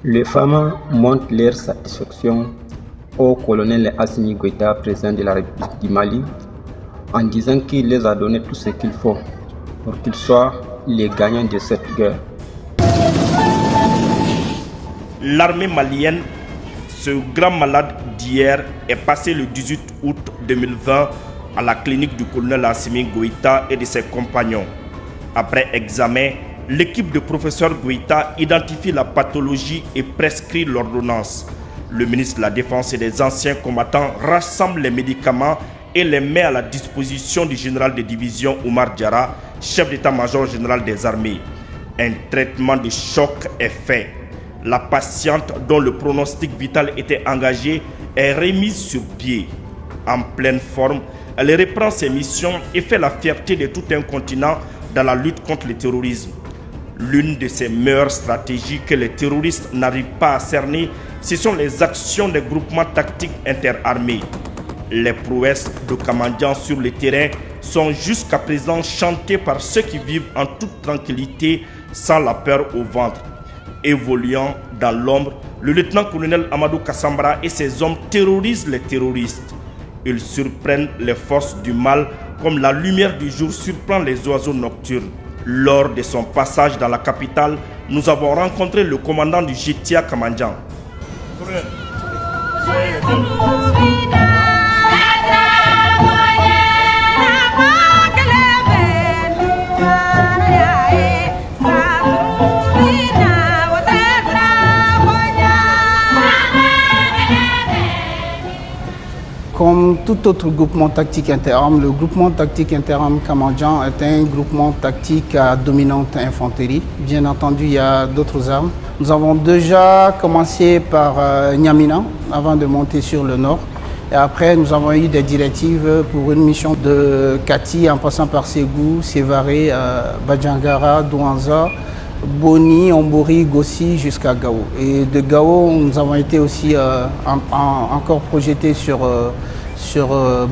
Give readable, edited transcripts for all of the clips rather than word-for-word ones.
Les femmes montrent leur satisfaction au colonel Assimi Goïta, président de la République du Mali, en disant qu'il les a donné tout ce qu'il faut pour qu'ils soient les gagnants de cette guerre. L'armée malienne, ce grand malade d'hier, est passé le 18 août 2020 à la clinique du colonel Assimi Goïta et de ses compagnons. Après examen, l'équipe de professeur Goïta identifie la pathologie et prescrit l'ordonnance. Le ministre de la Défense et des anciens combattants rassemble les médicaments et les met à la disposition du général de division Oumar Diarra, chef d'état-major général des armées. Un traitement de choc est fait. La patiente, dont le pronostic vital était engagé, est remise sur pied. En pleine forme, elle reprend ses missions et fait la fierté de tout un continent dans la lutte contre le terrorisme. L'une de ses meilleures stratégies que les terroristes n'arrivent pas à cerner, ce sont les actions des groupements tactiques interarmés. Les prouesses de Kamandian sur le terrain sont jusqu'à présent chantées par ceux qui vivent en toute tranquillité sans la peur au ventre. Évoluant dans l'ombre, le lieutenant-colonel Amadou Kassambra et ses hommes terrorisent les terroristes. Ils surprennent les forces du mal comme la lumière du jour surprend les oiseaux nocturnes. Lors de son passage dans la capitale, nous avons rencontré le commandant du JTIA Kamandian. Comme tout autre groupement tactique interarmes, le groupement tactique interarmes Kamandian est un groupement tactique à dominante infanterie. Bien entendu, il y a d'autres armes. Nous avons déjà commencé par Niamina avant de monter sur le nord. Et après, nous avons eu des directives pour une mission de Kati en passant par Ségou, Sévaré, Badjangara, Douanza, Boni, Ombori, Gossi jusqu'à Gao. Et de Gao, nous avons été aussi encore projetés sur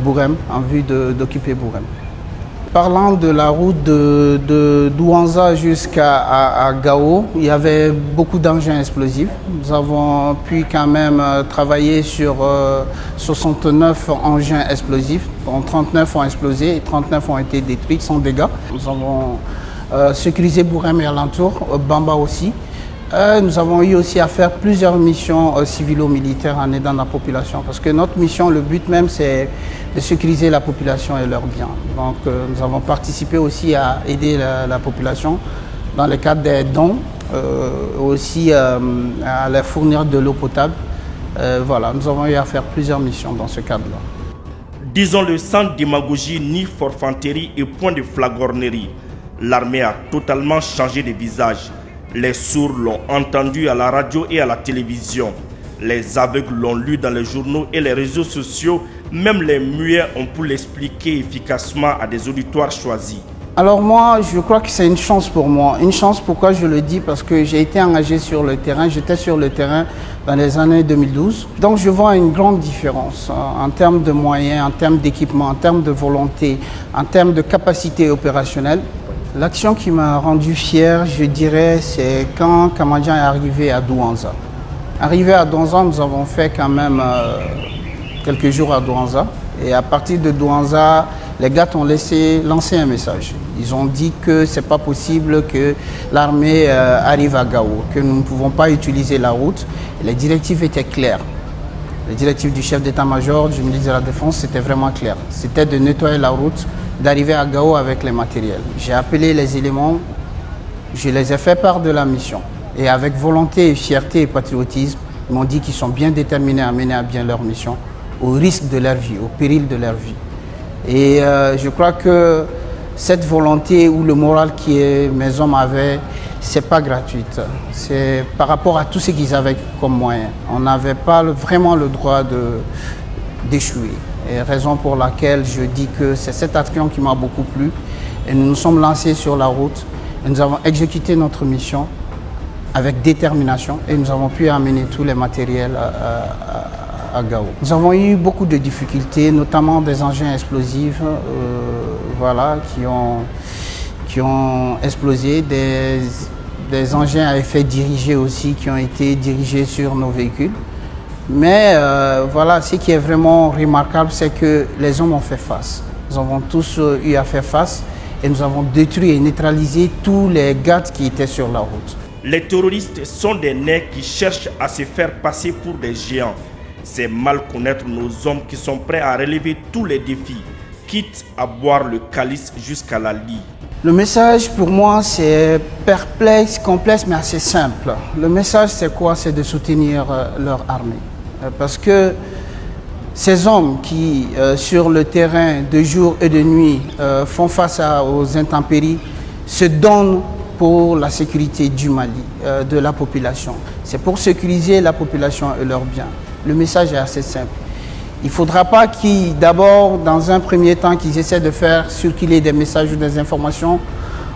Bourem, en vue d'occuper Bourem. Parlant de la route de Douanza jusqu'à Gao, il y avait beaucoup d'engins explosifs. Nous avons pu quand même travailler sur 69 engins explosifs, dont 39 ont explosé et 39 ont été détruits sans dégâts. Nous avons sécuriser Bourem et alentour, Bamba aussi. Nous avons eu aussi à faire plusieurs missions civilo-militaires en aidant la population parce que notre mission, le but même, c'est de sécuriser la population et leurs biens. Donc nous avons participé aussi à aider la population dans le cadre des dons, aussi à leur fournir de l'eau potable. Voilà, nous avons eu à faire plusieurs missions dans ce cadre-là. Disons-le sans démagogie ni forfanterie et point de flagornerie. L'armée a totalement changé de visage. Les sourds l'ont entendu à la radio et à la télévision. Les aveugles l'ont lu dans les journaux et les réseaux sociaux. Même les muets ont pu l'expliquer efficacement à des auditoires choisis. Alors moi, je crois que c'est une chance pour moi. Une chance, pourquoi je le dis? Parce que j'ai été engagé sur le terrain. J'étais sur le terrain dans les années 2012. Donc je vois une grande différence en termes de moyens, en termes d'équipement, en termes de volonté, en termes de capacité opérationnelle. L'action qui m'a rendu fier, je dirais, c'est quand Kamandian est arrivé à Douanza. Arrivé à Douanza, nous avons fait quand même quelques jours à Douanza. Et à partir de Douanza, les gars ont lancé un message. Ils ont dit que ce n'est pas possible que l'armée arrive à Gao, que nous ne pouvons pas utiliser la route. Et les directives étaient claires. Les directives du chef d'état-major, du ministre de la Défense, c'était vraiment clair. C'était de nettoyer la route, d'arriver à Gao avec les matériels. J'ai appelé les éléments, je les ai fait part de la mission. Et avec volonté, fierté et patriotisme, ils m'ont dit qu'ils sont bien déterminés à mener à bien leur mission, au risque de leur vie, au péril de leur vie. Et je crois que cette volonté ou le moral que mes hommes avaient, ce n'est pas gratuite. C'est par rapport à tout ce qu'ils avaient comme moyen. On n'avait pas vraiment le droit d'échouer. Et raison pour laquelle je dis que c'est cette action qui m'a beaucoup plu. Et nous nous sommes lancés sur la route et nous avons exécuté notre mission avec détermination et nous avons pu amener tous les matériels à Gao. Nous avons eu beaucoup de difficultés, notamment des engins explosifs voilà, qui ont explosé, des des engins à effet dirigé aussi qui ont été dirigés sur nos véhicules. Mais voilà, ce qui est vraiment remarquable, c'est que les hommes ont fait face. Nous avons tous eu à faire face et nous avons détruit et neutralisé tous les gardes qui étaient sur la route. Les terroristes sont des nègres qui cherchent à se faire passer pour des géants. C'est mal connaître nos hommes qui sont prêts à relever tous les défis, quitte à boire le calice jusqu'à la lie. Le message pour moi c'est perplexe, complexe mais assez simple. Le message c'est quoi? C'est de soutenir leur armée. Parce que ces hommes qui sur le terrain de jour et de nuit font face aux intempéries se donnent pour la sécurité du Mali, de la population. C'est pour sécuriser la population et leurs biens. Le message est assez simple. Il ne faudra pas qu'ils, d'abord, dans un premier temps, qu'ils essaient de faire circuler des messages ou des informations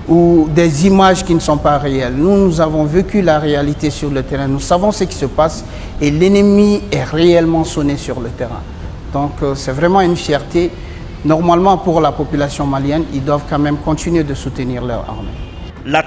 ou des images qui ne sont pas réelles. Nous avons vécu la réalité sur le terrain. Nous savons ce qui se passe et l'ennemi est réellement sonné sur le terrain. Donc, c'est vraiment une fierté. Normalement, pour la population malienne, ils doivent quand même continuer de soutenir leur armée. La